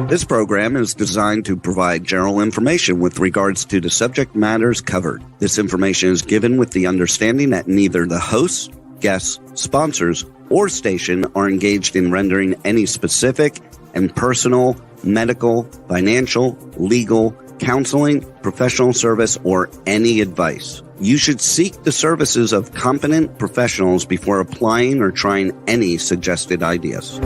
This program is designed to provide general information with regards to the subject matters covered. This information is given with the understanding that neither the hosts, guests, sponsors, or station are engaged in rendering any specific and personal, medical, financial, legal, counseling, professional service, or any advice. You should seek the services of competent professionals before applying or trying any suggested ideas.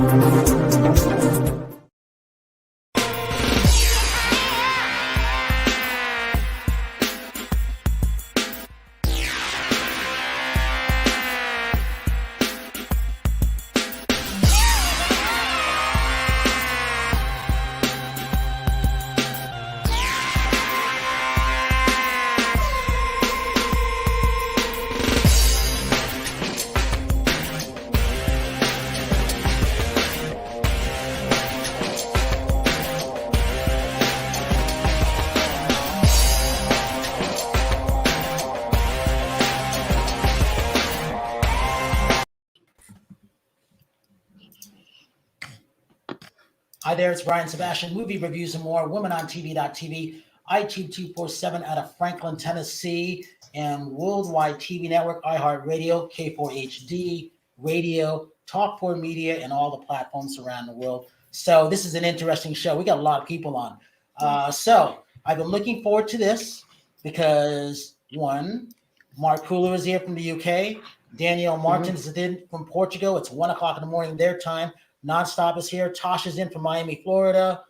Hi there, it's Brian Sebastian, movie reviews and more, womenontv.tv, iTube 247 out of Franklin, Tennessee, and Worldwide TV Network, iHeartRadio, K4HD, Radio, Talk4 Media, and all the platforms around the world. So this is an interesting show. We got a lot of people on. So I've been looking forward to this because, one, Mark Pooler is here from the UK. Danielle Martins is in from Portugal. It's 1 o'clock in the morning their time. Nonstop is here. Tasha's in from Miami, Florida.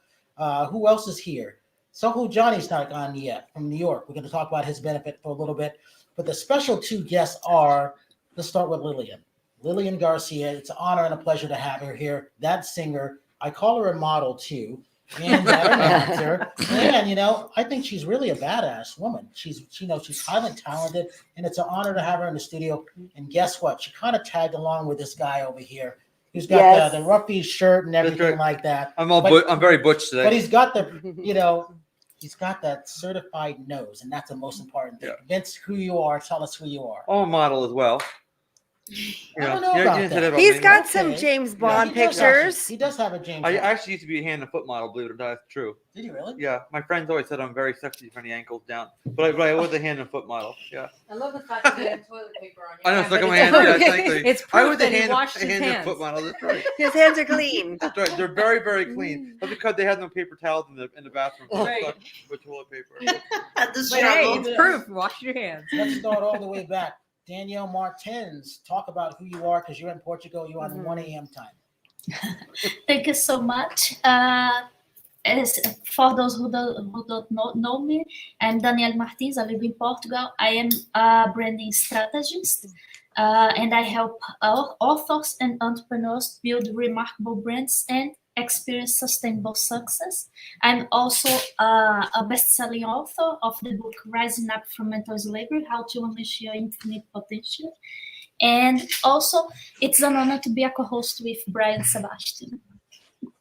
Who else is here? SoHo Johnny's not on yet from New York. We're going to talk about his benefit for a little bit. But the special two guests are, let's start with Lilián Garcia. It's an honor and a pleasure to have her here. That singer, I call her a model too, and that announcer. And, you know, I think she's really a badass woman. She's highly talented, and it's an honor to have her in the studio. And guess what? She kind of tagged along with this guy over here. He's got the ruffy shirt and everything like that. I'm very butch today. But he's got he's got that certified nose, and that's the most important thing. Yeah. Vince, who you are, tell us who you are. I'm a model as well. I don't know about that. He's got some James Bond pictures. He does have a James Bond. I actually used to be a hand and foot model, believe it or not. That's true. Did you really? Yeah. My friends always said I'm very sexy from the ankles down. But I was a hand and foot model. Yeah. I love the fact that you have toilet paper on your I know, stuck on my hands. Yeah, exactly. It's proof that he washed his his hand hands. and foot model. That's right. His hands are clean. That's right. They're very, very clean. That's because they had no paper towels in the bathroom. Right. Stuck with toilet paper. Hey, it's proof. Wash your hands. Let's start all the way back. Danielle Martins, talk about who you are because you're in Portugal. You're on 1 a.m. time. Thank you so much. As for those who don't know me, I'm Danielle Martins. I live in Portugal. I am a branding strategist, and I help authors and entrepreneurs build remarkable brands and experience sustainable success. I'm also a best-selling author of the book Rising Up from Mental Slavery, How to Unleash Your Infinite Potential. And also, it's an honor to be a co-host with Brian Sebastian.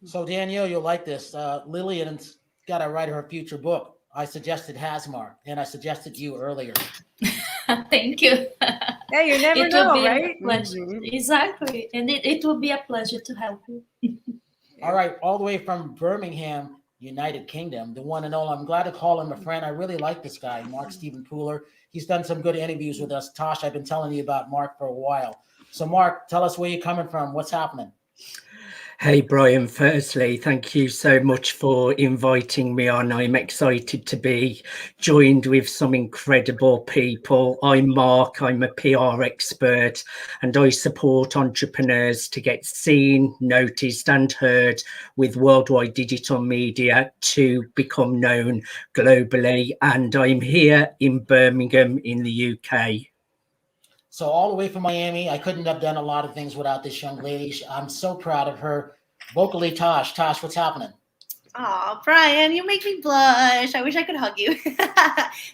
So, Danielle, you'll like this. Lilian's got to write her future book. I suggested Hasmar, and I suggested you earlier. Thank you. Yeah, you never know, right? Exactly. And it will be a pleasure to help you. All right, all the way from Birmingham, United Kingdom, the one and all. I'm glad to call him a friend. I really like this guy, Mark Stephen Pooler. He's done some good interviews with us. Tosh, I've been telling you about Mark for a while. So, Mark, tell us where you're coming from. What's happening? Hey, Brian, firstly, thank you so much for inviting me on. I'm excited to be joined with some incredible people. I'm Mark, I'm a PR expert, and I support entrepreneurs to get seen, noticed, and heard with worldwide digital media to become known globally. And I'm here in Birmingham in the UK. So all the way from Miami, I couldn't have done a lot of things without this young lady. I'm so proud of her. Vocally, Tosh. Tosh, what's happening? Oh, Brian, you make me blush. I wish I could hug you.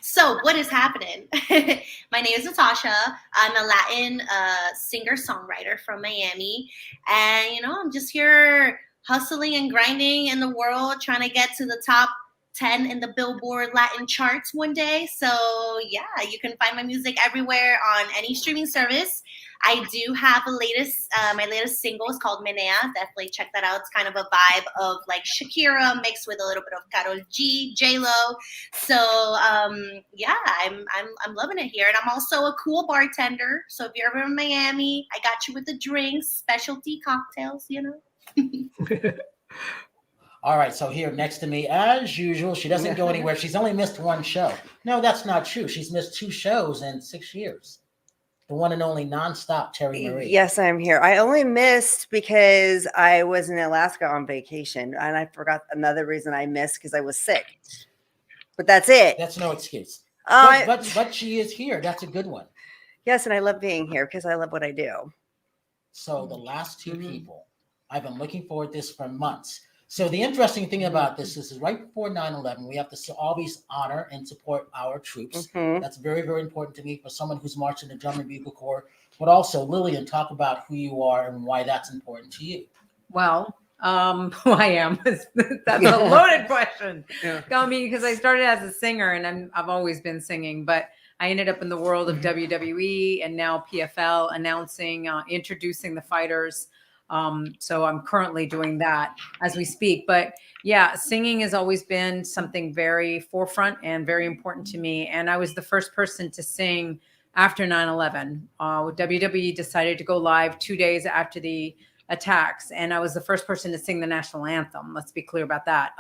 So what is happening? My name is Nathasha. I'm a Latin singer-songwriter from Miami. And, I'm just here hustling and grinding in the world, trying to get to the top 10 in the Billboard Latin charts one day. So yeah, you can find my music everywhere on any streaming service. I do have my latest single is called Menea. Definitely check that out. It's kind of a vibe of like Shakira mixed with a little bit of Karol G, J-Lo. So yeah, I'm loving it here. And I'm also a cool bartender. So if you're ever in Miami, I got you with the drinks, specialty cocktails, you know. All right, so here next to me, as usual, she doesn't go anywhere. She's only missed one show. No, that's not true. She's missed 2 shows in 6 years. The one and only nonstop Terri Marie. Yes, I'm here. I only missed because I was in Alaska on vacation, and I forgot another reason I missed because I was sick. But that's it. That's no excuse. But she is here. That's a good one. Yes, and I love being here because I love what I do. So the last 2 people, I've been looking forward to this for months. So the interesting thing about this is right before 9/11, we have to always honor and support our troops. That's very, very important to me for someone who's marched in the Drum and Bugle Corps. But also, Lilián, talk about who you are and why that's important to you. Well, who I am. That's a loaded question. I mean, because I started as a singer and I've always been singing, but I ended up in the world of WWE and now PFL, announcing, introducing the fighters. So I'm currently doing that as we speak. But yeah, singing has always been something very forefront and very important to me. And I was the first person to sing after 9/11. WWE decided to go live 2 days after the attacks. And I was the first person to sing the national anthem. Let's be clear about that.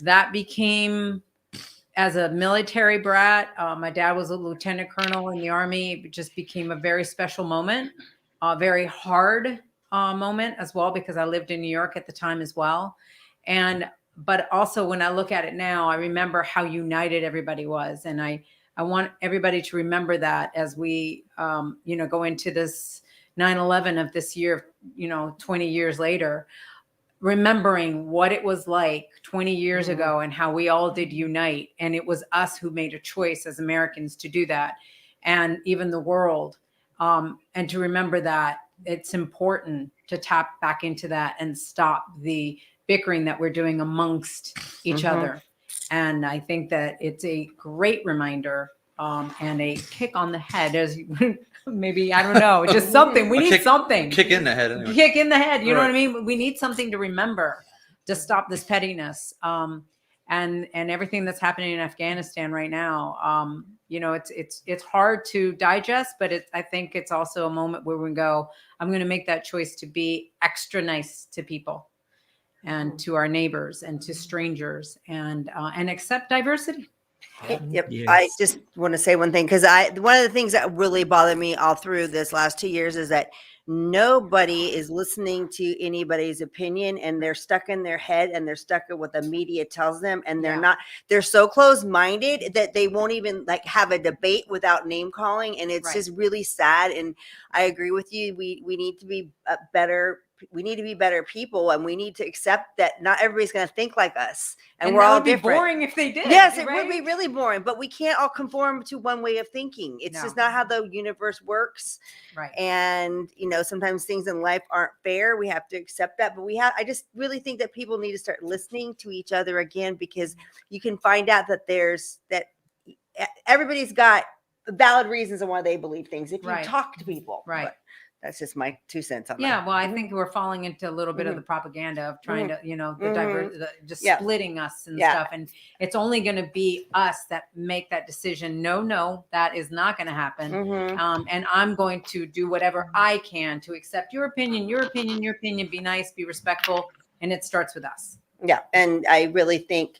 That became, as a military brat, my dad was a lieutenant colonel in the Army. It just became a very special moment, very hard moment as well, because I lived in New York at the time as well. But also when I look at it now, I remember how united everybody was. And I want everybody to remember that as we, go into this 9/11 of this year, 20 years later, remembering what it was like 20 years ago and how we all did unite. And it was us who made a choice as Americans to do that. And even the world. And to remember that it's important to tap back into that and stop the bickering that we're doing amongst each other. And I think that it's a great reminder and a kick on the head, as maybe, I don't know, just something. We need something. Kick in the head. Anyway. Kick in the head. You know what I mean? We need something to remember to stop this pettiness. And everything that's happening in Afghanistan right now, it's hard to digest, but I think it's also a moment where we go, I'm going to make that choice to be extra nice to people and to our neighbors and to strangers and accept diversity. Yep. Yes. I just want to say one thing, because one of the things that really bothered me all through this last 2 years is that nobody is listening to anybody's opinion, and they're stuck in their head and they're stuck in what the media tells them, and they're so closed-minded that they won't even like have a debate without name calling, and it's just really sad. And I agree with you. We need to be better. We need to be better people, and we need to accept that not everybody's going to think like us, and we're all different. Boring if they did. Yes, it would be really boring, but we can't all conform to one way of thinking. It's just not how the universe works. Right. And sometimes things in life aren't fair. We have to accept that, but I just really think that people need to start listening to each other again, because you can find out that everybody's got valid reasons on why they believe things if you talk to people. Right. But that's just my 2 cents on that. Yeah, well, I think we're falling into a little bit of the propaganda of trying to, just splitting us and stuff. And it's only going to be us that make that decision. No, that is not going to happen. And I'm going to do whatever I can to accept your opinion, be nice, be respectful. And it starts with us. Yeah. And I really think,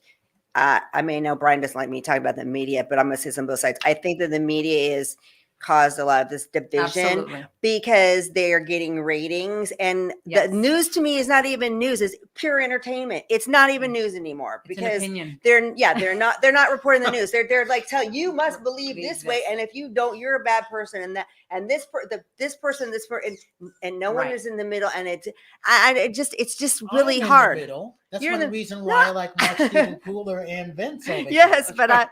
I know Brian doesn't like me talking about the media, but I'm going to say this on both sides. I think that the media is caused a lot of this division because they are getting ratings, and the news to me is not even news, it's pure entertainment. It's not even news anymore, because they're not reporting the news. They're like, you must believe this way, and if you don't, you're a bad person, and this person, and no one is in the middle, and it's just really hard. That's one reason why I like Mark Steven Cooler and Vince over here. Yes, but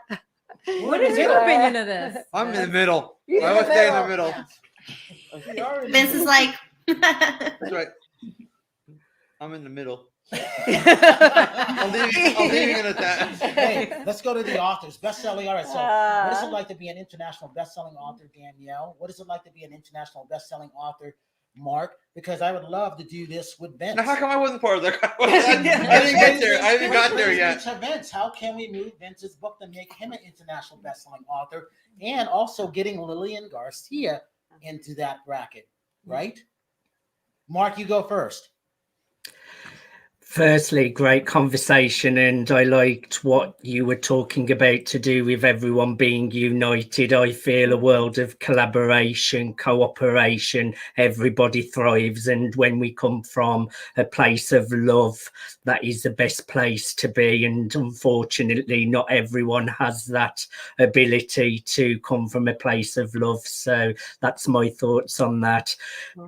what is your opinion of this? I'm in the middle. I would stay in the middle. Vince is like, That's right. I'm in the middle. I'll leave you at that. Hey, let's go to the authors. Best-selling. All right. So, what is it like to be an international best-selling author, Danielle? What is it like to be an international best-selling author, Mark? Because I would love to do this with Vince. Now, how come I wasn't part of that? I didn't get there. I haven't got there yet. Vince, how can we move Vince's book to make him an international best-selling author, and also getting Lilián Garcia into that bracket, right? Mark, you go first. Firstly, great conversation, and I liked what you were talking about to do with everyone being united. I feel a world of collaboration, cooperation, everybody thrives, and when we come from a place of love, that is the best place to be. And unfortunately, not everyone has that ability to come from a place of love. So that's my thoughts on that.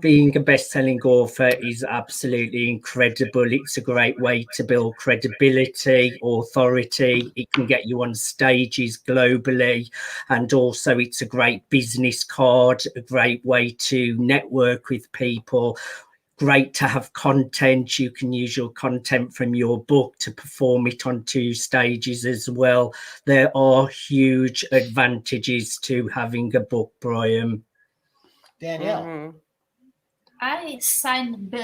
Being a best-selling author is absolutely incredible. It's a great way to build credibility, authority. It can get you on stages globally, and also it's a great business card, a great way to network with people. Great to have content. You can use your content from your book to perform it onto stages as well. There are huge advantages to having a book, Brian. Danielle. I signed,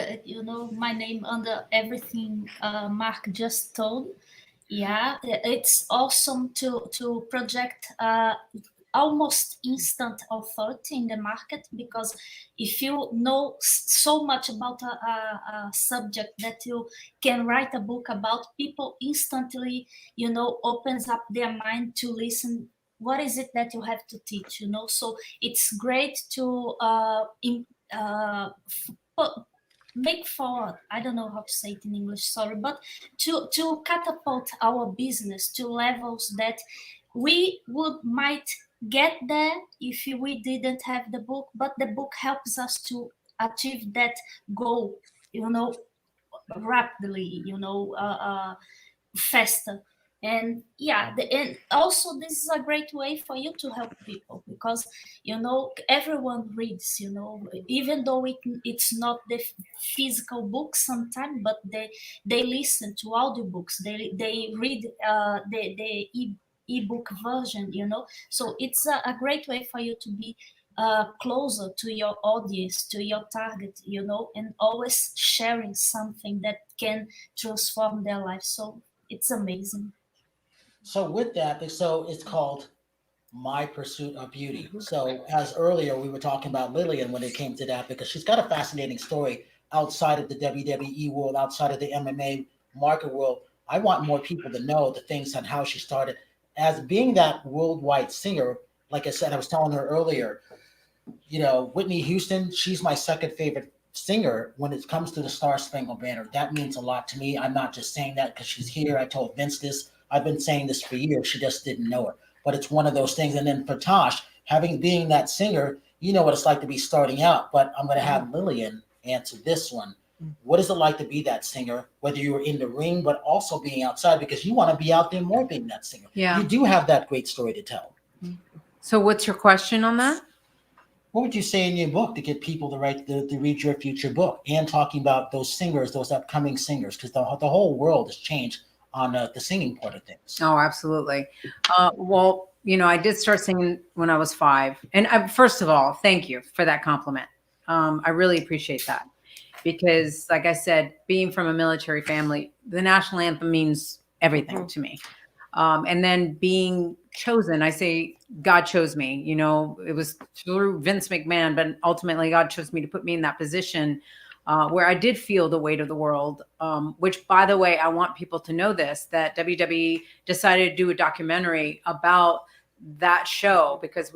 my name under everything Mark just told. Yeah, it's awesome to project almost instant authority in the market, because if you know so much about a subject that you can write a book about, people instantly, opens up their mind to listen. What is it that you have to teach? So it's great to make forward, I don't know how to say it in English, sorry, but to catapult our business to levels that we might get there if we didn't have the book, but the book helps us to achieve that goal, rapidly, faster. And and also this is a great way for you to help people, because everyone reads, even though it's not the physical book sometimes, but they listen to audiobooks, they read the ebook version, so it's a great way for you to be closer to your audience, to your target, and always sharing something that can transform their life. So it's amazing. So with that, so it's called My Pursuit of Beauty. So as earlier we were talking about Lilián when it came to that, because she's got a fascinating story outside of the WWE world, outside of the MMA market world. I want more people to know the things on how she started as being that worldwide singer. Like I said, I was telling her earlier, Whitney Houston, she's my second favorite singer when it comes to the Star Spangled Banner. That means a lot to me. I'm not just saying that because she's here. I told Vince this. I've been saying this for years. She just didn't know it. But it's one of those things. And then for Tosh, being that singer, you know what it's like to be starting out. But I'm going to have Lilián answer this one. What is it like to be that singer, whether you were in the ring, but also being outside, because you want to be out there more being that singer. Yeah. You do have that great story to tell. So what's your question on that? What would you say in your book to get people to read your future book, and talking about those singers, those upcoming singers, because the whole world has changed on the singing part of things. Oh, absolutely. Well, I did start singing when I was 5. And first of all, thank you for that compliment. I really appreciate that, because like I said, being from a military family, the national anthem means everything to me. And then being chosen, I say God chose me, it was through Vince McMahon, but ultimately God chose me to put me in that position where I did feel the weight of the world, which, by the way, I want people to know this, that WWE decided to do a documentary about that show, because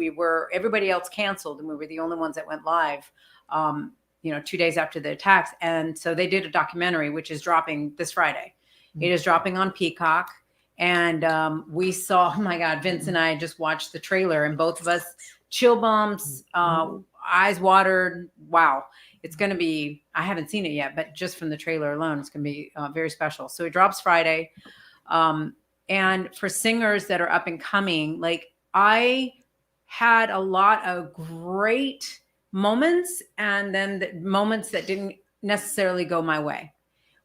everybody else canceled and we were the only ones that went live, 2 days after the attacks. And so they did a documentary, which is dropping this Friday. It is dropping on Peacock. And we saw, oh my God, Vince and I just watched the trailer, and both of us chill bumps, eyes watered. Wow. It's going to be, I haven't seen it yet, but just from the trailer alone, it's going to be very special. So it drops Friday. And for singers that are up and coming, like, I had a lot of great moments, and then the moments that didn't necessarily go my way.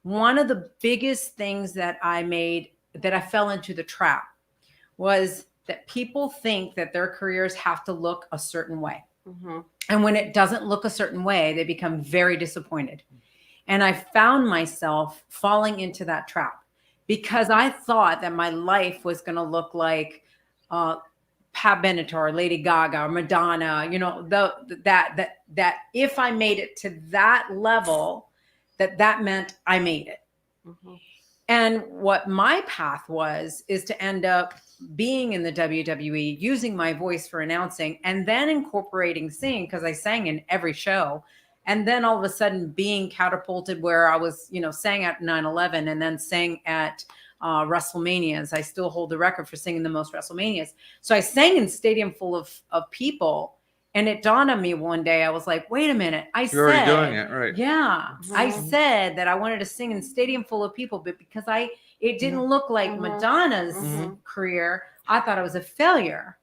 one of the biggest things that I fell into the trap was that people think that their careers have to look a certain way. Mm-hmm. And when it doesn't look a certain way, they become very disappointed. And I found myself falling into that trap because I thought that my life was going to look like Pat Benatar, Lady Gaga, or Madonna, you know, that if I made it to that level, that meant I made it. Mm-hmm. And what my path is to end up being in the WWE, using my voice for announcing, and then incorporating singing, because I sang in every show. And then all of a sudden being catapulted where I was, you know, sang at 9/11 and then sang at WrestleManias. I still hold the record for singing the most WrestleManias. So I sang in a stadium full of people. And it dawned on me one day, I was like, wait a minute. You're already doing it, right? Yeah. Mm-hmm. I said that I wanted to sing in a stadium full of people, but because it didn't look like Madonna's career, I thought it was a failure.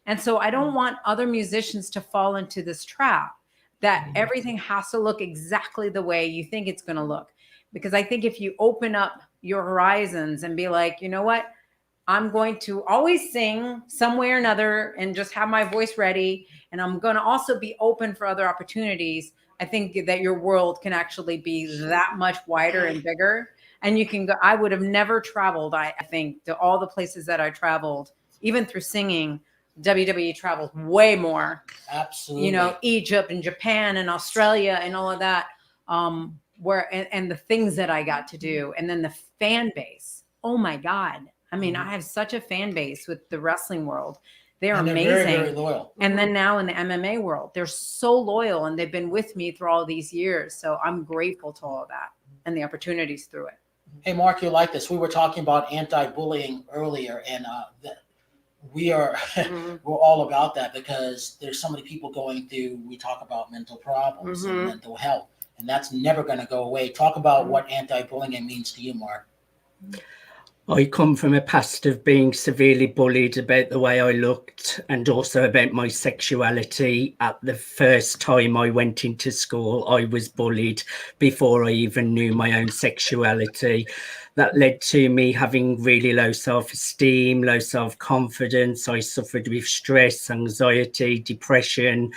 And so I don't want other musicians to fall into this trap that everything has to look exactly the way you think it's going to look. Because I think if you open up your horizons and be like, you know what, I'm going to always sing some way or another and just have my voice ready. And I'm going to also be open for other opportunities. I think that your world can actually be that much wider and bigger. And you can go, I would have never traveled, I think, to all the places that I traveled, even through singing. WWE travels way more. Absolutely. You know, Egypt and Japan and Australia and all of that. And the things that I got to do. And then the fan base. Oh my God. I mean, I have such a fan base with the wrestling world. They're amazing. Very, very loyal. And then now in the MMA world, they're so loyal and they've been with me through all these years. So I'm grateful to all of that and the opportunities through it. Hey, Mark, you like this. We were talking about anti-bullying earlier, and we're all about that because there's so many people going through, we talk about mental problems and mental health, and that's never going to go away. Talk about what anti-bullying means to you, Mark. I come from a past of being severely bullied about the way I looked and also about my sexuality. At the first time I went into school, I was bullied before I even knew my own sexuality. That led to me having really low self-esteem, low self-confidence. I suffered with stress, anxiety, depression.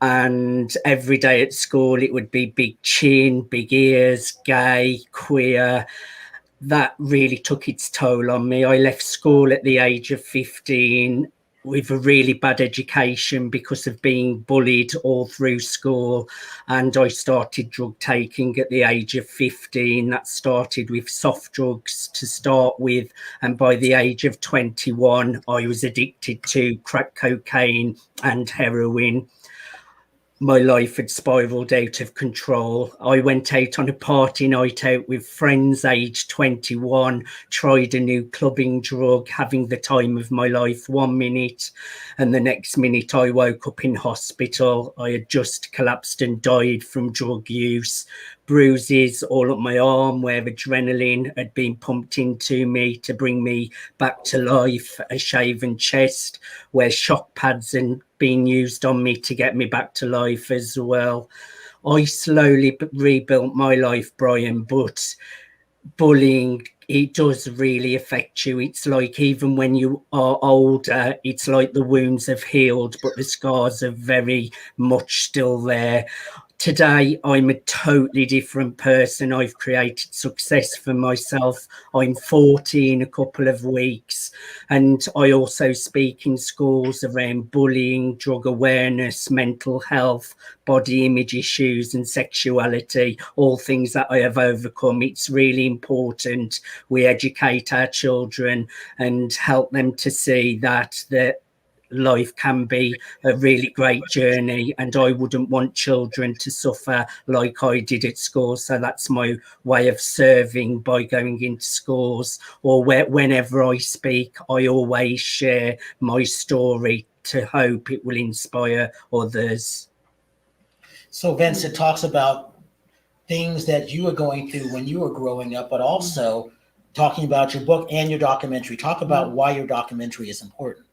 And every day at school, it would be big chin, big ears, gay, queer. That really took its toll on me. I left school at the age of 15 with a really bad education because of being bullied all through school. And I started drug taking at the age of 15. That started with soft drugs to start with. And by the age of 21, I was addicted to crack cocaine and heroin. My life had spiraled out of control. I went out on a party night out with friends aged 21, tried a new clubbing drug, having the time of my life 1 minute. And the next minute I woke up in hospital. I had just collapsed and died from drug use. Bruises all up my arm where adrenaline had been pumped into me to bring me back to life. A shaven chest where shock pads and being used on me to get me back to life as well. I slowly rebuilt my life, Brian, but bullying, it does really affect you. It's like even when you are older, it's like the wounds have healed, but the scars are very much still there. Today, I'm a totally different person. I've created success for myself. I'm 40 in a couple of weeks. And I also speak in schools around bullying, drug awareness, mental health, body image issues and sexuality, all things that I have overcome. It's really important we educate our children and help them to see that life can be a really great journey, and I wouldn't want children to suffer like I did at school. So that's my way of serving, by going into schools, or whenever I speak, I always share my story to hope it will inspire others. So Vince, it talks about things that you were going through when you were growing up, but also talking about your book and your documentary. Talk about why your documentary is important.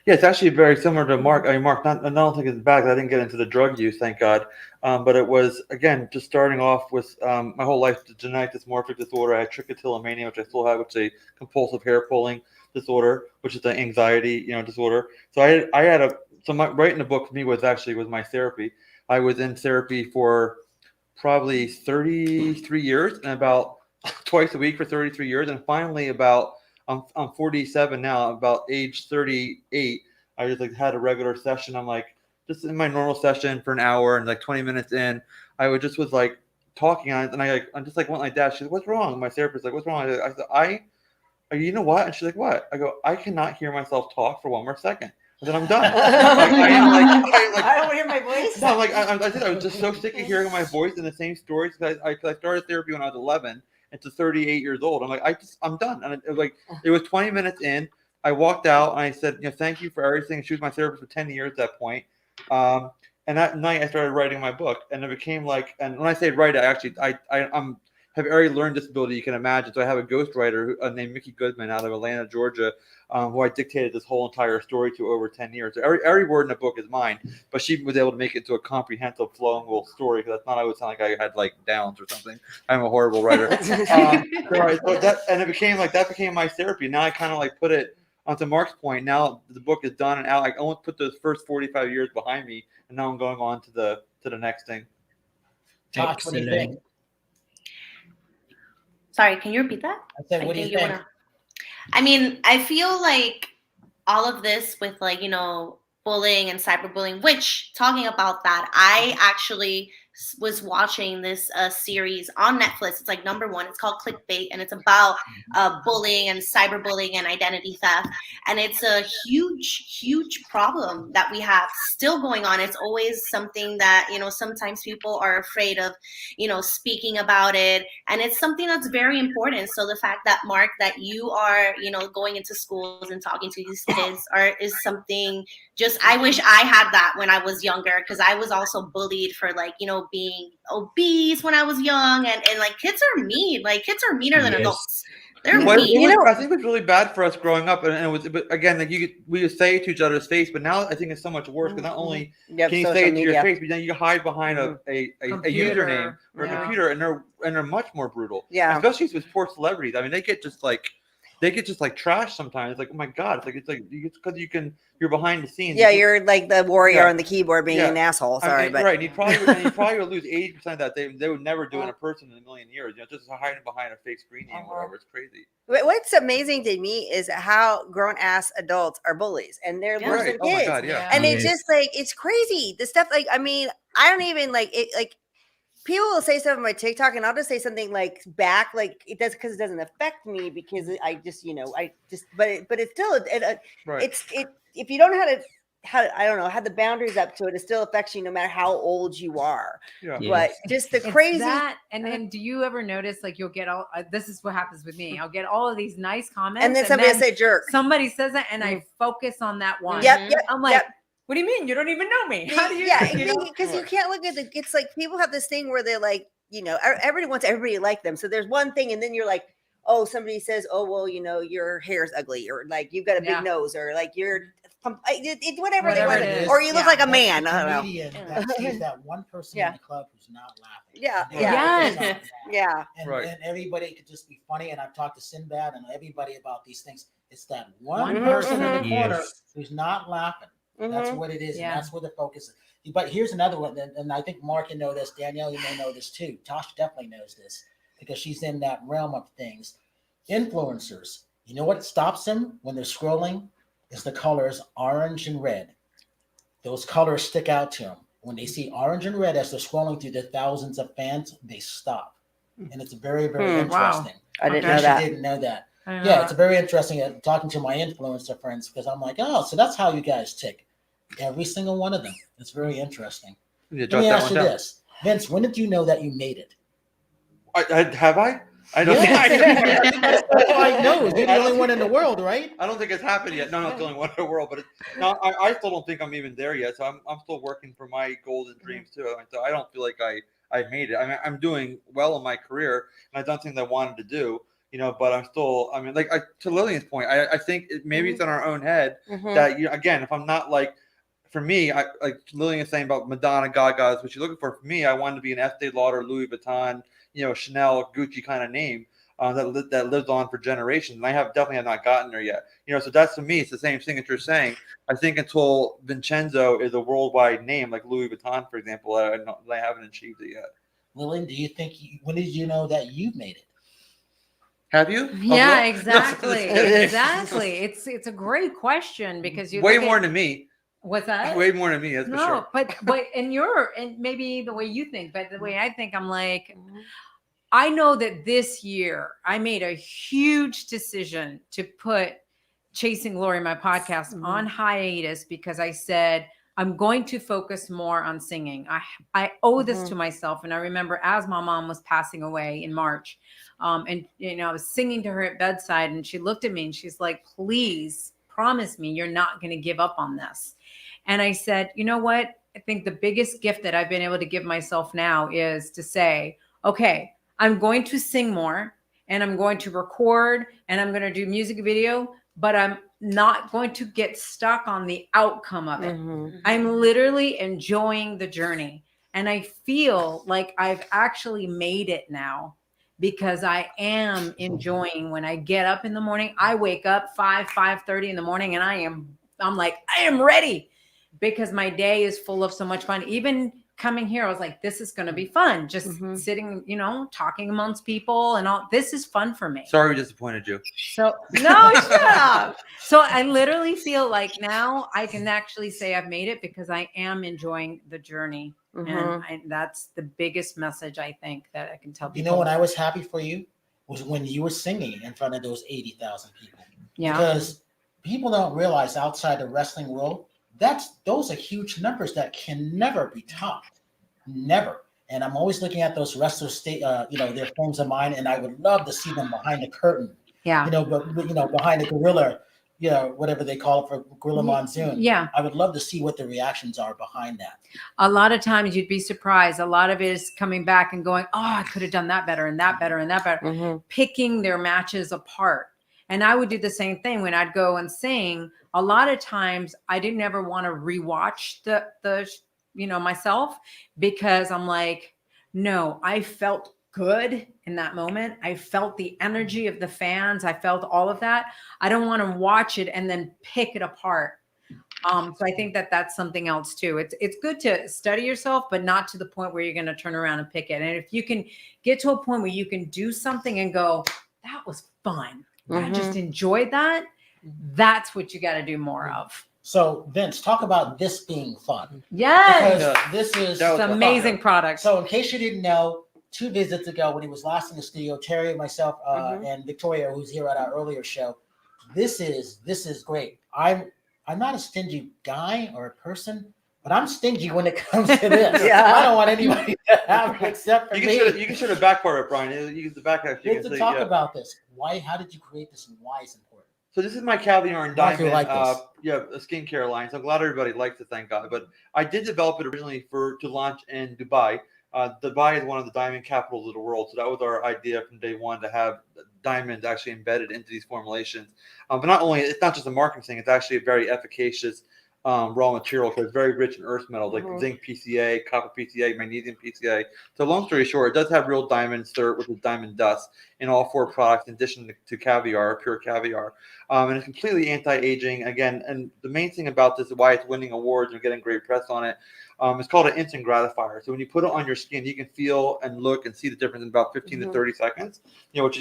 Yeah, it's actually very similar to Mark. I mean, Mark, I don't think it's bad 'cause I didn't get into the drug use, thank God. But it was, again, just starting off with my whole life, genetic dysmorphic disorder. I had trichotillomania, which I still have, which is a compulsive hair pulling disorder, which is an anxiety, disorder. So I had writing the book for me was my therapy. I was in therapy for probably 33 years and about twice a week for 33 years. And finally I'm 47 now, about age 38, I just had a regular session. I'm just in my normal session for an hour, and 20 minutes in, I was talking on it, and I just went like that. She's like, "What's wrong?" My therapist what's wrong? I said, you know what? And she's like, "What?" I go, "I cannot hear myself talk for one more second. And then I'm done." I don't hear my voice. No, I was just so sick of hearing my voice in the same stories because I started therapy when I was 11 and to 38 years old. I'm done. And it was 20 minutes in. I walked out and I said, thank you for everything. She was my therapist for 10 years at that point. And that night I started writing my book, and it became and when I say write, I'm have every learning disability you can imagine. So I have a ghostwriter named Mickey Goodman out of Atlanta, Georgia, who I dictated this whole entire story to over 10 years. So every word in the book is mine, but she was able to make it into a comprehensive, flowing little story, because that's not always sound like I had Downs or something. I'm a horrible writer. And it became that became my therapy. Now I kind of put it onto Mark's point. Now the book is done and out. I almost put those first 45 years behind me, and now I'm going on to the next thing. Tosh, what do you think? Sorry, can you repeat that? I said, what do you think? I feel like all of this with bullying and cyberbullying, which, talking about that, I actually was watching this series on Netflix. It's #1. It's called Clickbait, and it's about bullying and cyberbullying and identity theft. And it's a huge, huge problem that we have still going on. It's always something that, sometimes people are afraid of, speaking about it. And it's something that's very important. So the fact that, Mark, that you are, going into schools and talking to these kids is something I wish I had that when I was younger, because I was also bullied for being obese when I was young, and kids are mean. Kids are meaner than adults. They're mean. I think it was really bad for us growing up, and it was. But again, we would say it to each other's face, but now I think it's so much worse, because not only can you say it to your face, but then you hide behind a username or a computer, and they're much more brutal. Yeah, especially with poor celebrities. I mean, they get just trash sometimes. It's oh my God, it's because you're behind the scenes. Yeah, you're the warrior on the keyboard being an asshole. Sorry, but right. And you probably would lose 80% of that. They would never do it in person in a million years. Just hiding behind a fake screen name or whatever. It's crazy. What's amazing to me is how grown ass adults are bullies, and they're worse than kids. Oh my God, yeah. And it's just it's crazy. The stuff I don't even it. People will say stuff on my TikTok, and I'll just say something back, it does, because it doesn't affect me, because I just, but it's still, it's if you don't know I don't know, have the boundaries up to it, it still affects you no matter how old you are. Yeah. But just the crazy. That, and then do you ever notice you'll get all, this is what happens with me. I'll get all of these nice comments. And then somebody will say jerk. Somebody says that, and I focus on that one. Yep. I'm what do you mean? You don't even know me. How do you? Yeah, because you can't look at it's people have this thing where they're everybody wants everybody to like them. So there's one thing, and then you're oh, somebody says, oh, well, your hair's ugly, or you've got a big nose, or you're whatever they want, or you look like a man. I don't know. That sees that one person in the club who's not laughing. Yeah. And everybody could just be funny. And I've talked to Sinbad and everybody about these things. It's that one person in the corner who's not laughing. That's what it is, and that's where the focus is. But here's another one, and I think Mark, you know this. Danielle, you may know this too. Tosh definitely knows this, because she's in that realm of things. Influencers, you know what stops them when they're scrolling? Is the colors orange and red. Those colors stick out to them. When they see orange and red as they're scrolling through the thousands of fans, they stop. And it's very, very interesting. Wow. I didn't know that. Didn't know that. Yeah, it's very interesting talking to my influencer friends, because I'm oh, so that's how you guys tick. Every single one of them. It's very interesting. Let me ask you this. Vince, when did you know that you made it? Have I? I don't think That's all I know. You're the only one in the world, right? I don't think it's happened yet. No, not the only one in the world, but I still don't think I'm even there yet. So I'm still working for my goals and dreams too. So I don't feel like I made it. I'm doing well in my career, and I've done things I wanted to do. but I'm still, to Lillian's point, I think maybe it's in our own head that, again, if I'm not like, for me, like Lillian is saying about Madonna, Gaga is what you're looking for. For me, I wanted to be an Estee Lauder, Louis Vuitton, Chanel, Gucci kind of name that lives on for generations. And I definitely have not gotten there yet. So that's, to me, it's the same thing that you're saying. I think until Vincenzo is a worldwide name, like Louis Vuitton, for example, I haven't achieved it yet. Lillian, do you think, when did you know that you've made it? Have you? Yeah, exactly. Exactly. It's a great question because you way more than me. What's that? Way more than me, that's for sure. but and maybe the way you think, but the way I think, I'm like, I know that this year I made a huge decision to put Chasing Glory, my podcast, on hiatus because I said, I'm going to focus more on singing. I owe this to myself. And I remember as my mom was passing away in March, and I was singing to her at bedside, and she looked at me and she's like, please promise me you're not going to give up on this. And I said, you know what? I think the biggest gift that I've been able to give myself now is to say, okay, I'm going to sing more and I'm going to record and I'm going to do music video, but I'm not going to get stuck on the outcome of it. I'm literally enjoying the journey. And I feel like I've actually made it now because I am enjoying when I get up in the morning. I wake up 5:30 in the morning and I'm like, I am ready because my day is full of so much fun. Even coming here, I was like, this is going to be fun. Just sitting, talking amongst people and all. This is fun for me. Sorry we disappointed you. So, no, shut up. So I literally feel like now I can actually say I've made it because I am enjoying the journey. And that's the biggest message I think that I can tell people. When I was happy for you was when you were singing in front of those 80,000 people. Yeah. Because people don't realize outside the wrestling world, those are huge numbers that can never be topped. Never. And I'm always looking at those wrestlers, they're friends of mine, and I would love to see them behind the curtain. Yeah. But behind the gorilla, whatever they call it for Gorilla Monsoon. Yeah. I would love to see what the reactions are behind that. A lot of times you'd be surprised. A lot of it is coming back and going, oh, I could have done that better and that better and that better. Picking their matches apart. And I would do the same thing when I'd go and sing. A lot of times I didn't ever want to rewatch the myself because I'm like, no, I felt good in that moment. I felt the energy of the fans. I felt all of that. I don't want to watch it and then pick it apart. So I think that that's something else too. It's good to study yourself, but not to the point where you're going to turn around and pick it. And if you can get to a point where you can do something and go, that was fun. I just enjoyed that. That's what you got to do more of. So Vince, talk about this being fun. Yes. Because this is an amazing product. So in case you didn't know, 2 visits ago when he was last in the studio, Terri, myself, and Victoria, who's here at our earlier show, this is great. I'm not a stingy guy or a person, but I'm stingy when it comes to this. I don't want anybody to have it except for me. You can show the back part of it, Brian. You use the back half. Let's talk about this. How did you create this and why is it important? So this is my caviar and diamond a skincare line. So I'm glad everybody likes it, thank God. But I did develop it originally to launch in Dubai. Dubai is one of the diamond capitals of the world. So that was our idea from day one, to have diamonds actually embedded into these formulations. But it's not just a marketing thing, it's actually a very efficacious raw material because it's very rich in earth metals like zinc PCA, copper PCA, magnesium PCA. So long story short, it does have real diamond syrup, which is diamond dust, in all 4 products in addition to caviar, pure caviar. And it's completely anti-aging. Again, and the main thing about this is why it's winning awards and getting great press on it. It's called an instant gratifier. So when you put it on your skin, you can feel and look and see the difference in about 15 to 30 seconds. Which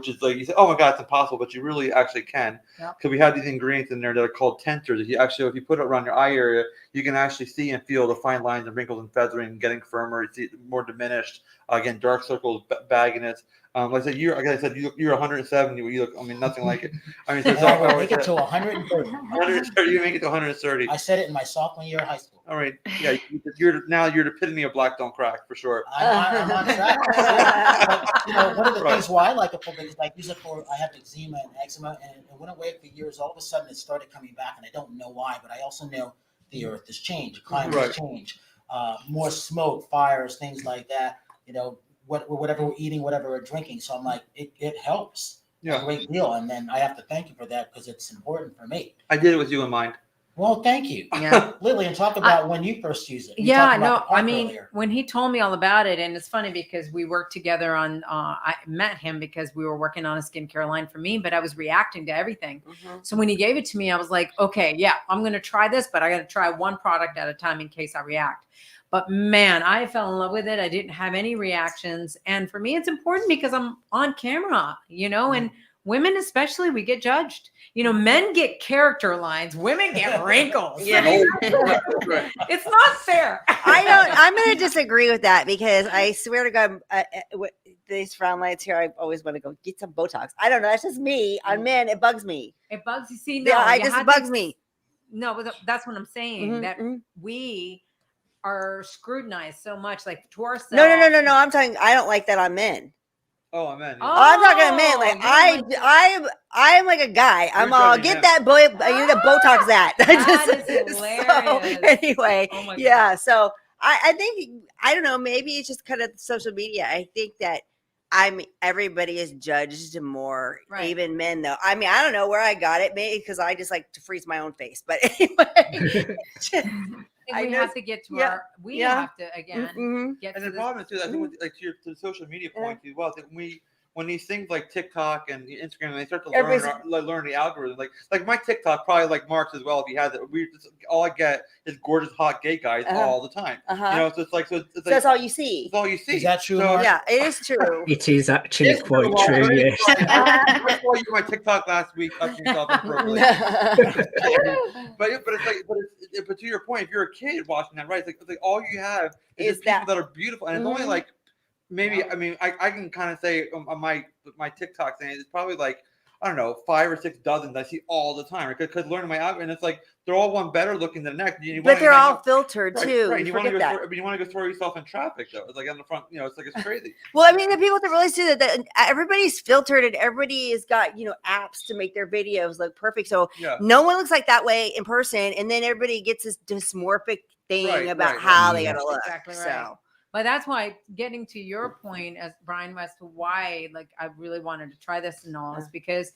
is like, you say, oh my God, it's impossible, but you really actually can. Because we have these ingredients in there that are called tenters. If you put it around your eye area, you can actually see and feel the fine lines and wrinkles and feathering getting firmer. It's more diminished. Again, dark circles, bagginess. Like I said, you're 170. You look, nothing like it. Make it to 130. 130. You make it to 130. I said it in my sophomore year of high school. All right. Yeah, you're the epitome of black don't crack for sure. I'm on track. One of the things why I like it for is I have eczema and eczema, and it went away for years. All of a sudden, it started coming back, and I don't know why, but I also know the earth has changed, the climate has changed, more smoke, fires, things like that. Whatever we're eating, whatever we're drinking. So I'm like, it helps. a great deal. And then I have to thank you for that because it's important for me. I did it with you in mind. Well, thank you. Yeah. Lilián, talk about when you first use it. You Yeah, talked about no, the park I mean, earlier. when he told me all about it, and it's funny because we worked together on, I met him because we were working on a skincare line for me, but I was reacting to everything. So when he gave it to me, I was like, okay, yeah, I'm going to try this, but I got to try one product at a time in case I react. But man, I fell in love with it. I didn't have any reactions. And for me, it's important because I'm on camera, you know, and women especially, we get judged. You know, men get character lines, women get wrinkles. Yeah. It's not fair. I'm going to disagree with that because I swear to God, these frown lines here, I always want to go get some Botox. I don't know. That's just me. On men, it bugs me. It bugs you. See, no, yeah, it bugs me. No, but that's what I'm saying. That we are scrutinized so much, like to ourselves. No. I'm talking. I don't like that on men. Oh, I meant. I'm not gonna admit, like I'm like a guy. I'm all get that boy. I need a Botox that. That is hilarious. So, anyway, oh yeah. God. So I think I don't know. Maybe it's just kind of social media. I think that everybody is judged more, even men though. I mean, I don't know where I got it. Maybe because I just like to freeze my own face. But anyway. We have to get to our. We have to again get. And to the problem is too. I think with, like to the social media point as well. That when these things like TikTok and Instagram, and they start to learn the algorithm. Like my TikTok probably like Mark's as well. If he has it, all I get is gorgeous hot gay guys all the time. You know, so it's like that's all you see. That's all you see. Is that true? So, yeah, it is true. It is actually quite true. Yes. I saw you my TikTok last week. But to your point, if you're a kid watching that, right? It's like all you have is people that are beautiful, and it's only like maybe. I mean, I can kind of say on my TikTok thing, it's probably like I don't know 5 or 6 dozens I see all the time because learning my algorithm, and it's like they're all one better looking than the next. But they're all filtered too. Right. You want to go throw yourself in traffic though. It's like on the front, you know, it's like it's crazy. Well, I mean, the people that really see that everybody's filtered and everybody has got, you know, apps to make their videos look perfect. So no one looks like that way in person. And then everybody gets this dysmorphic thing about how they got to look. Exactly right. So. But that's why getting to your point as Brian as to why, like, I really wanted to try this and all is because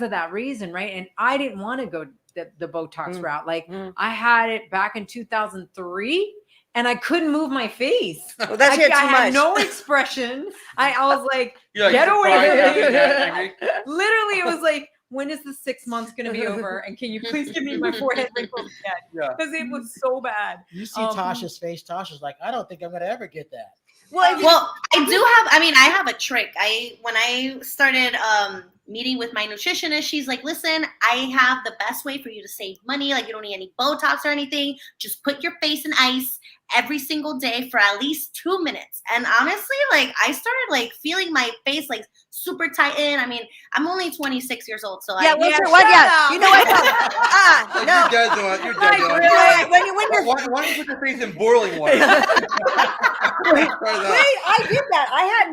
of that reason. Right. And I didn't want to go the Botox route. Like I had it back in 2003 and I couldn't move my face. Well, that's I had no expression. I was like, get away. Literally, it was like, when is the 6 months going to be over? And can you please give me my forehead wrinkles again? Because it was so bad. You see Tasha's face. Tasha's like, I don't think I'm going to ever get that. Well, I have a trick. When I started meeting with my nutritionist, she's like, listen, I have the best way for you to save money. Like, you don't need any Botox or anything. Just put your face in ice every single day for at least 2 minutes. And honestly, like, I started like feeling my face like super tighten. I mean, I'm only 26 years old, so you know what? No, you're dead. Why don't you put your face in boiling water? Wait, I did that. I had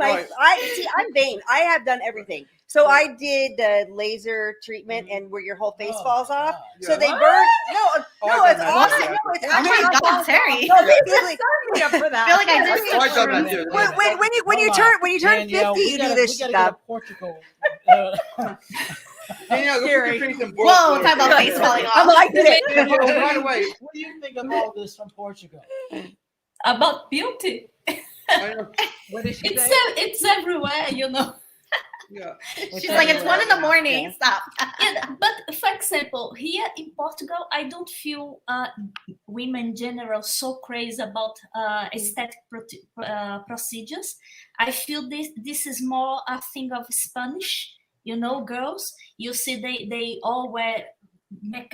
I'm vain. I have done everything. So I did the laser treatment and where your whole face falls off. So they burn. No, it's awesome. No, it's oh my God, Terri. No, basically, I feel like I done that too. When you turn 50, you do this stuff. Portugal. Danielle, go put your face in boiling Whoa, water. talk about face falling off. I did it. By the way, What do you think of all this from Portugal? About beauty. What did she say? It's everywhere, you know. Yeah. She's like, it's 1 a.m. Yeah. Stop. But for example, here in Portugal, I don't feel women in general so crazy about aesthetic procedures. I feel this is more a thing of Spanish, you know, girls. You see, they all wear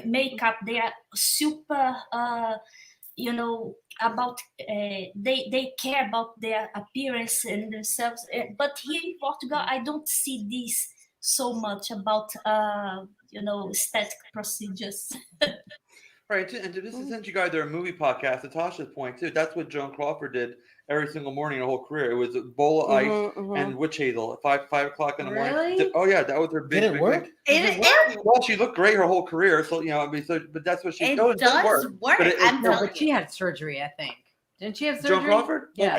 makeup. They are super, you know, about they care about their appearance and themselves. But here in Portugal, I don't see this so much about you know, aesthetic procedures. Right, and this is since you guys are a movie podcast, Nathasha's point too. That's what Joan Crawford did every single morning her whole career. It was a bowl of ice and witch hazel at 5 o'clock in the morning. Oh yeah, that was her big. Did it work? Well, she looked great her whole career. So you know, I mean, but that's what she does work. But But she had surgery, I think. Didn't she have surgery? Joan Crawford? Yeah.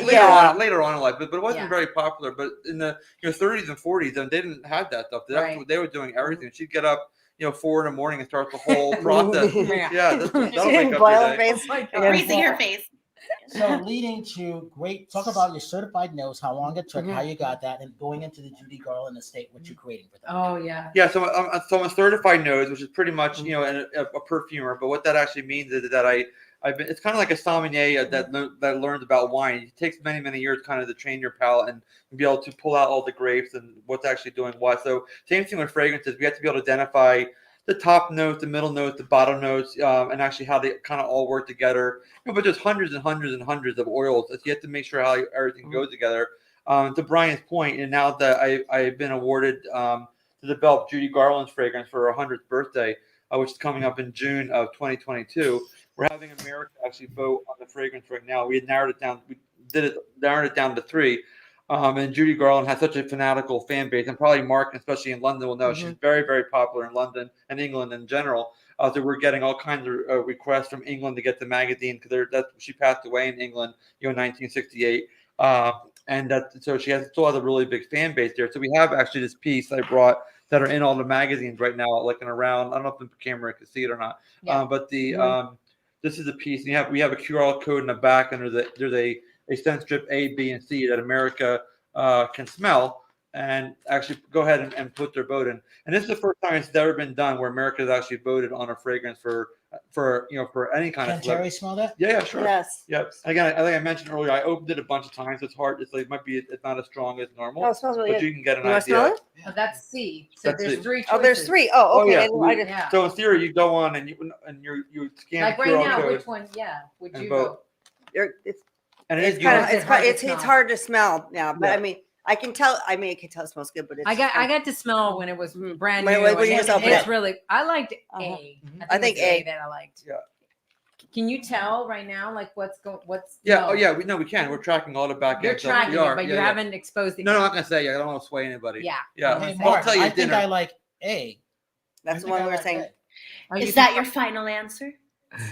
Later on in life, but it wasn't Yeah. very popular. But in the 30s and 40s, they didn't have that stuff. They were doing everything. She'd get up, 4 in the morning and start the whole process. that'll make up your day. Greasing her face. So leading to talk about your certified nose, how long it took, how you got that, and going into the Judy Garland estate, what you're creating for them. Oh yeah. Yeah, so I'm a certified nose, which is pretty much a perfumer. But what that actually means is that it's kind of like a sommelier that learns about wine. It takes many years kind of to train your palate and be able to pull out all the grapes and what's actually doing what. So same thing with fragrances. We have to be able to identify the top notes, the middle notes, the bottom notes, and actually how they kind of all work together. But there's hundreds and hundreds of oils. So you have to make sure how everything goes together. To Brian's point, and now that I've been awarded to develop Judy Garland's fragrance for her 100th birthday, which is coming up in June of 2022. We're having America actually vote on the fragrance right now. We had narrowed it down. Narrowed it down to 3. And Judy Garland has such a fanatical fan base, and probably Mark, especially in London, will know she's very, very popular in London and England in general. So we're getting all kinds of requests from England to get the magazine because she passed away in England, in 1968, so she still has a really big fan base there. So we have actually this piece I brought that are in all the magazines right now, looking around. I don't know if the camera can see it or not, but this is a piece. And we have a QR code in the back, and there's a scent strip A, B, and C that America can smell and actually go ahead and put their vote in. And this is the first time it's ever been done where America has actually voted on a fragrance for any kind of. Can Terri smell that? Yeah, sure. Yes. Yep. Again, I think I mentioned earlier, I opened it a bunch of times. It's hard. It's not as strong as normal. Oh, it smells really but good. you can get an You wanna idea. smell it? Oh, that's C. So That's there's C. 3 choices. Oh, there's 3. Oh, okay. Yeah. So in theory, you go on and you scan Like the right QR now, code which one? Yeah. Would and you vote. vote? It's hard to smell now, but I mean, I can tell it smells good, but it's I got to smell when it was brand When- new. when and you just it- open it's it. really. I liked A. I think it was A. that I liked. Yeah. Can you tell right now, like what's Yeah. no. Oh, yeah. We can. We're tracking all the back You're end stuff. tracking We are. it, but you Yeah. haven't exposed it. No, yet. I'm not gonna say. I don't want to sway anybody. Yeah. Yeah. Hey, I'll Mark, tell you I at think dinner. I like A. That's the one we were saying. Oh, you Is can- that your final answer?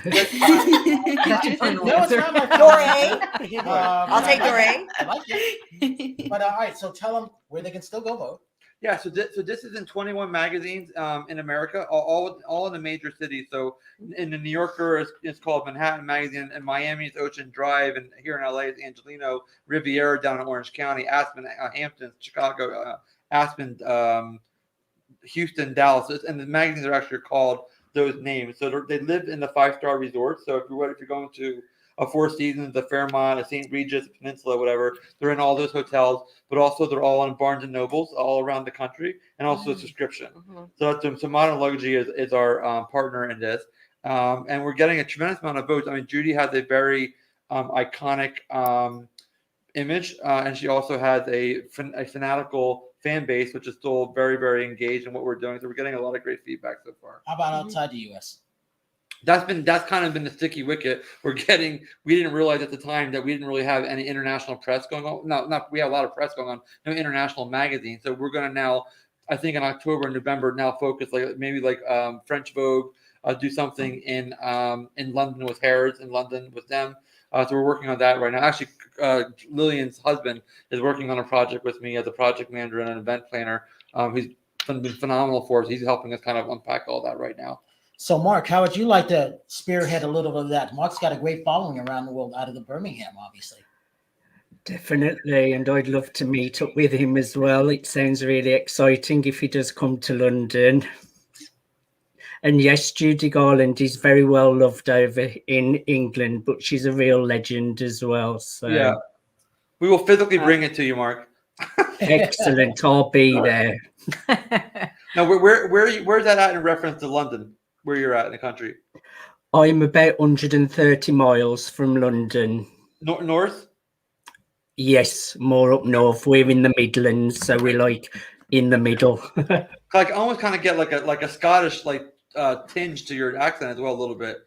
That's your final No, it's answer. not my Door favorite. A. I'll take door A. I like it. But all right, so tell them where they can still go vote. Yeah, so this is in 21 magazines in America, all in the major cities. So in the New Yorker, it's called Manhattan Magazine. In Miami, it's Ocean Drive, and here in LA, it's Angelino, Riviera down in Orange County, Aspen, Hampton, Chicago, Aspen, Houston, Dallas, and the magazines are actually called those names. So they live in the 5-star resorts. So if you're going to a Four Seasons, the Fairmont, a St. Regis, a Peninsula, whatever, they're in all those hotels. But also they're all on Barnes and Nobles all around the country, and also a subscription. So Modern Luxury is our partner in this, and we're getting a tremendous amount of votes. I mean, Judy has a very iconic image, and she also has a fanatical fan base, which is still very, very engaged in what we're doing. So we're getting a lot of great feedback so far. How about outside the U.S.? That's kind of been the sticky wicket. We didn't realize at the time that we didn't really have any international press going on. No, we have a lot of press going on, no international magazines. So we're going to now, I think in October and November, now focus maybe French Vogue, do something in London with Harrods, in London with them. So we're working on that right now. Actually, Lilian's husband is working on a project with me as a project manager and an event planner. He's been phenomenal for us. He's helping us kind of unpack all that right now. So, Mark, how would you like to spearhead a little bit of that? Mark's got a great following around the world out of the Birmingham, obviously. Definitely, and I'd love to meet up with him as well. It sounds really exciting if he does come to London. And yes, Judy Garland is very well loved over in England, but she's a real legend as well. So yeah, we will physically bring it to you, Mark. Excellent, I'll be there. Now, where's that at in reference to London? Where you're at in the country? I'm about 130 miles from London. North? Yes, more up north. We're in the Midlands, so we're in the middle. Almost kind of get like a Scottish tinge to your accent as well, a little bit.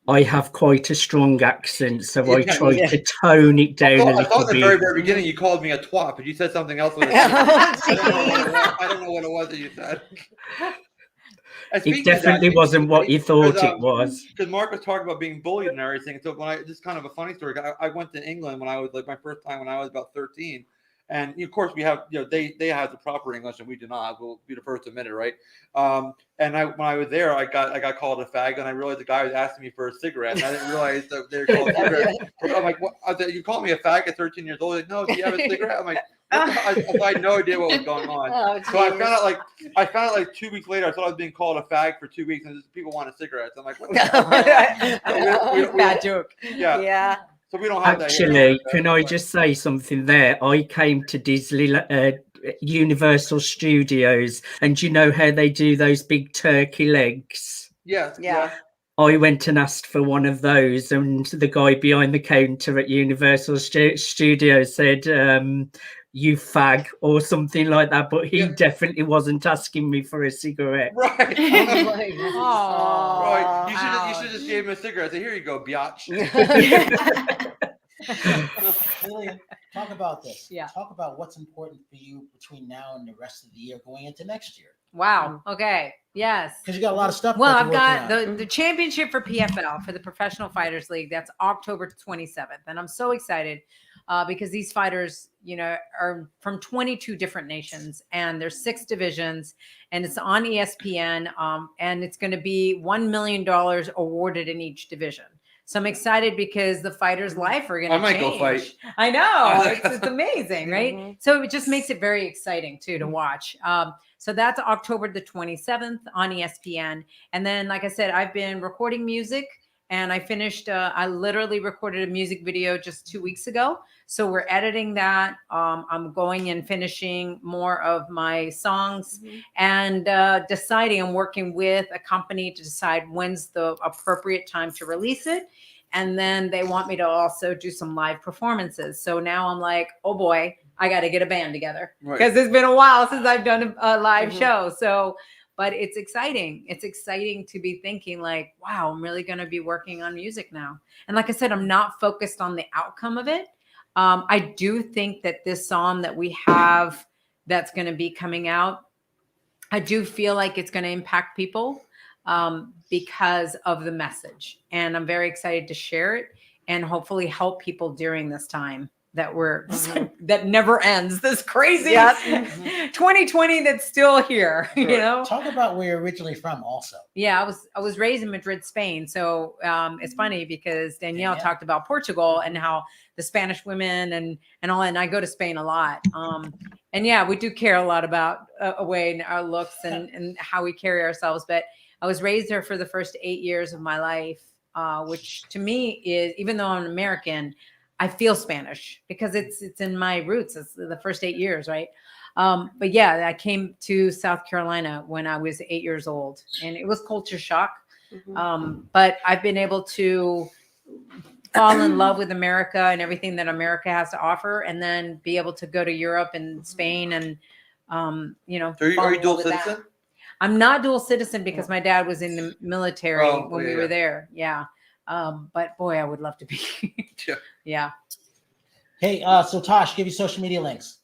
I have quite a strong accent, so I try to tone it down a little bit. I thought at the very, very beginning you called me a twat, but you said something else. I don't know what it was that you said. It definitely wasn't what you thought it was. Because Mark was talking about being bullied and everything. So when just kind of a funny story. I went to England when I was like my first time when I was about 13. And of course, we have, they have the proper English and we do not. We'll be the first to admit it, right? And when I was there, I got called a fag, and I realized the guy was asking me for a cigarette, and I didn't realize that they were called a cigarette. I'm like, what? I said, you called me a fag at 13 years old? Like, no, do you have a cigarette? I'm like, I had no idea what was going on. So I found out like 2 weeks later. I thought I was being called a fag for 2 weeks, and just people wanted cigarettes. I'm like, what? Bad joke. Yeah. So we don't have Actually, that can I just say something there? I came to Universal Studios, and you know how they do those big turkey legs? Yes. Yeah. I went and asked for one of those, and the guy behind the counter at Universal Studios said, you fag, or something like that, but he definitely wasn't asking me for a cigarette. Right. Right. You should just give him a cigarette. Say, here you go, biatch. Lilián, talk about this. Yeah. Talk about what's important for you between now and the rest of the year going into next year. Wow. Okay. Yes. Because you got a lot of stuff. Well, that I've you're got working on. the championship for PFL, for the Professional Fighters League. That's October 27th. And I'm so excited because these fighters, are from 22 different nations, and there's 6 divisions, and it's on ESPN. And it's going to be $1 million awarded in each division. So I'm excited because the fighter's life are going to change. I might go fight. I know. It's amazing, right? So it just makes it very exciting, too, to watch. So that's October the 27th on ESPN. And then, like I said, I've been recording music, and I finished, I literally recorded a music video just 2 weeks ago. So we're editing that. I'm going and finishing more of my songs and deciding, I'm working with a company to decide when's the appropriate time to release it. And then they want me to also do some live performances. So now I'm like, oh boy, I got to get a band together because it's been a while since I've done a live show. So, but it's exciting. It's exciting to be thinking like, wow, I'm really going to be working on music now. And like I said, I'm not focused on the outcome of it. I do think that this song that we have that's going to be coming out, I do feel like it's going to impact people because of the message. And I'm very excited to share it and hopefully help people during this time that that never ends. This crazy 2020 that's still here, Talk about where you're originally from also. Yeah, I was raised in Madrid, Spain. So it's funny because Danielle talked about Portugal and how the Spanish women and all, and I go to Spain a lot. And yeah, we do care a lot about our looks and how we carry ourselves. But I was raised there for the first 8 years of my life, which to me is, even though I'm American, I feel Spanish because it's in my roots. It's the first 8 years, right? But yeah, I came to South Carolina when I was 8 years old, and it was culture shock. But I've been able to fall in love with America and everything that America has to offer, and then be able to go to Europe and Spain and, So are you dual citizen? I'm not dual citizen because my dad was in the military when we were there. Yeah. But boy, I would love to be. Yeah. Hey, so Tosh, give you social media links.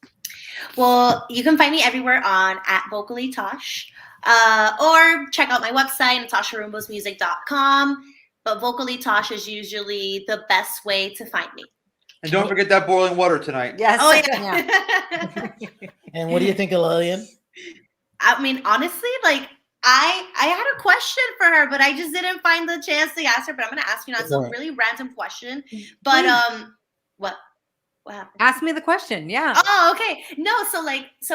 Well, you can find me everywhere on @VocallyTosh, or check out my website, NathashaRumbosmusic.com. But Vocally Tosh is usually the best way to find me. And don't forget that boiling water tonight. Yes. Oh yeah. And what do you think of Lilián? I mean, honestly, like I had a question for her, but I just didn't find the chance to ask her. But I'm gonna ask you now. It's a really random question. But what happened? Ask me the question. Yeah. Oh, okay. No, so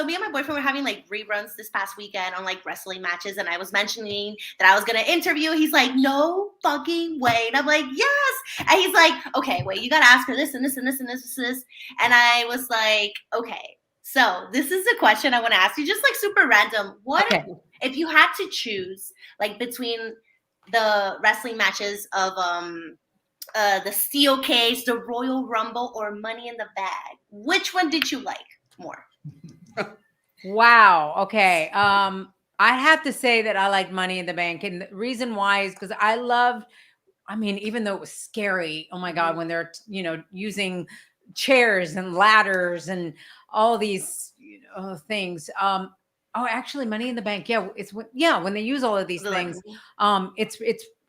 me and my boyfriend were having like reruns this past weekend on like wrestling matches, and I was mentioning that I was gonna interview. He's like, no fucking way. And I'm like, yes. And he's like, okay, wait, you gotta ask her this and this and this and this and this. And I was like, okay. So this is a question I want to ask you, just like super random. What if you had to choose like between the wrestling matches of the Steel Cage, the Royal Rumble, or Money in the Bag? Which one did you like more? Wow. Okay. I have to say that I like Money in the Bank. And the reason why is because even though it was scary, oh my God, when they're, using chairs and ladders and all these things. Oh, actually, Money in the Bank. Yeah, when they use all of these things,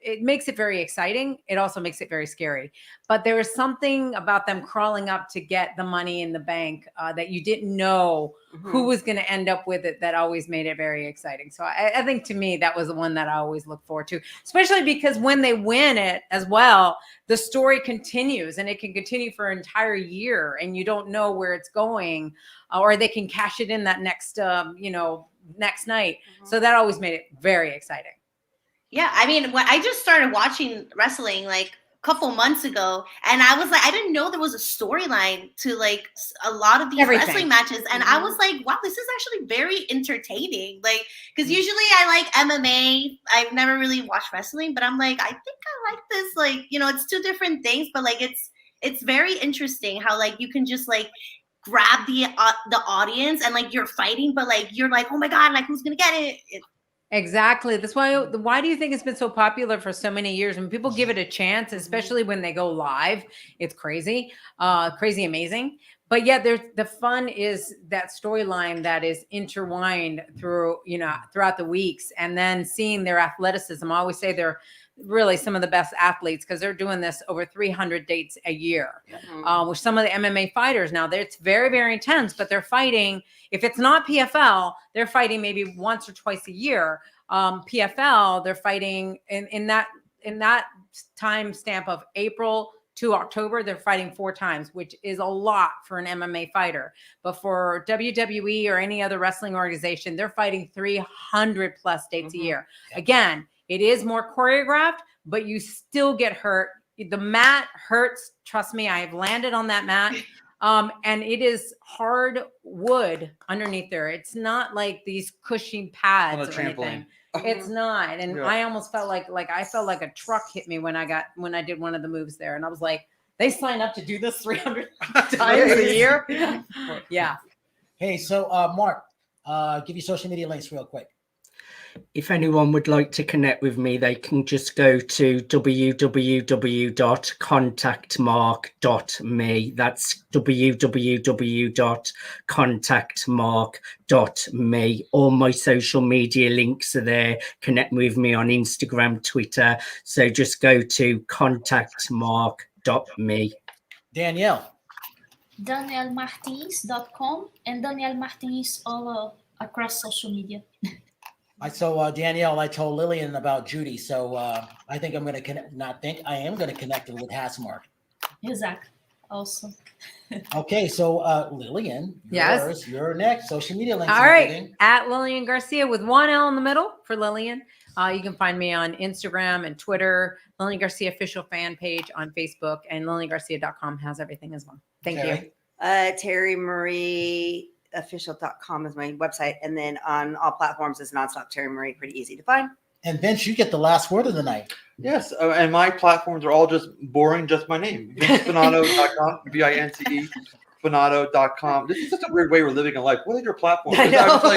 it makes it very exciting. It also makes it very scary. But there is something about them crawling up to get the money in the bank that you didn't know who was going to end up with it. That always made it very exciting. So I think to me that was the one that I always look forward to, especially because when they win it as well, the story continues and it can continue for an entire year, and you don't know where it's going, or they can cash it in that next next night. So that always made it very exciting. Yeah, I mean, when I just started watching wrestling like a couple months ago, and I was like, I didn't know there was a storyline to like a lot of these wrestling matches, and I was like, wow, this is actually very entertaining. Like, because usually I like MMA. I've never really watched wrestling, but I'm like, I think I like this. Like, it's two different things, but like it's very interesting how like you can just like grab the audience and like you're fighting, but like you're like, oh my god, like who's gonna get it? Exactly. That's why do you think it's been so popular for so many years? When people give it a chance, especially when they go live, it's crazy, crazy amazing. But yeah, the fun is that storyline that is intertwined throughout the weeks, and then seeing their athleticism. I always say they're really some of the best athletes because they're doing this over 300 dates a year. With some of the MMA fighters now, it's very, very intense, but they're fighting. If it's not PFL, they're fighting maybe once or twice a year. PFL, they're fighting in that time stamp of April to October, they're fighting 4 times, which is a lot for an MMA fighter. But for WWE or any other wrestling organization, they're fighting 300 plus dates a year. Again, it is more choreographed, but you still get hurt. The mat hurts. Trust me, I've landed on that mat. And it is hard wood underneath there. It's not like these cushy pads or anything. It's not. And I almost felt like I felt like a truck hit me when I did one of the moves there. And I was like, they sign up to do this 300 times a year. Yeah. Hey, so Mark, give you social media links real quick. If anyone would like to connect with me, they can just go to www.contactmark.me. That's www.contactmark.me. All my social media links are there. Connect with me on Instagram, Twitter. So just go to contactmark.me. Danielle. DanielleMartins.com and Danielle Martins all across social media. So Danielle, I told Lilian about Judy, so I think I'm going to connect. I am going to connect her with Hassmark. Exactly. Awesome. Okay, so Lilian, you're next. Social media links. All right, at Lilián Garcia with 1 L in the middle for Lilian. You can find me on Instagram and Twitter. Lilián Garcia official fan page on Facebook, and LilianGarcia.com has everything as well. Thank you. Terri Marie. Official.com is my website, and then on all platforms is Nonstop Terri Marie, pretty easy to find. And Vince, you get the last word of the night. Yes, and my platforms are all just boring, just my name. Spinnato.com, VINCE, Spinnato.com. This is such a weird way we're living a life. What is your platform? I know. We're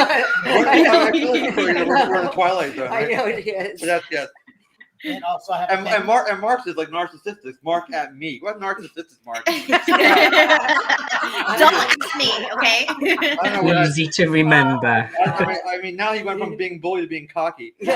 in the twilight zone. Right? I know it is. But yes. And also I have and Mark's is like narcissistic. Mark at me. What narcissistic, Mark? Don't me, okay? Easy to remember. I mean, now he went from being bully to being cocky. Making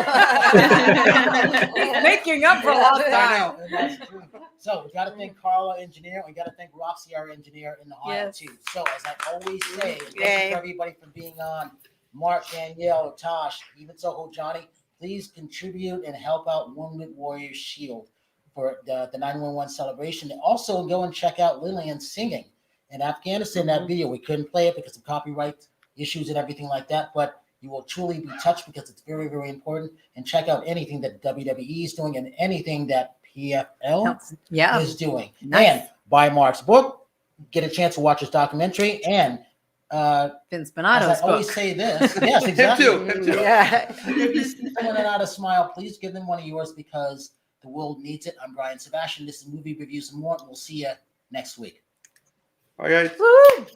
up for a long time. That's true. So we got to thank Carla, engineer. We got to thank Roxy, our engineer, in the aisle too. So as I always say, thank you for everybody for being on. Mark, Danielle, Tosh, even SoHo Johnny. Please contribute and help out Wounded Warriors Shield for the 911 celebration. And also go and check out Lilian singing in Afghanistan. That video, we couldn't play it because of copyright issues and everything like that, but you will truly be touched because it's very, very important. And check out anything that WWE is doing and anything that PFL is doing. Nice. And buy Mark's book, get a chance to watch his documentary, and Vince Spinato's book. I always say this. Yes, exactly. Him too. Yeah. If you see someone and not a smile, please give them one of yours because the world needs it. I'm Brian Sebastian. This is Movie Reviews and More. We'll see you next week. All right, guys. Woo!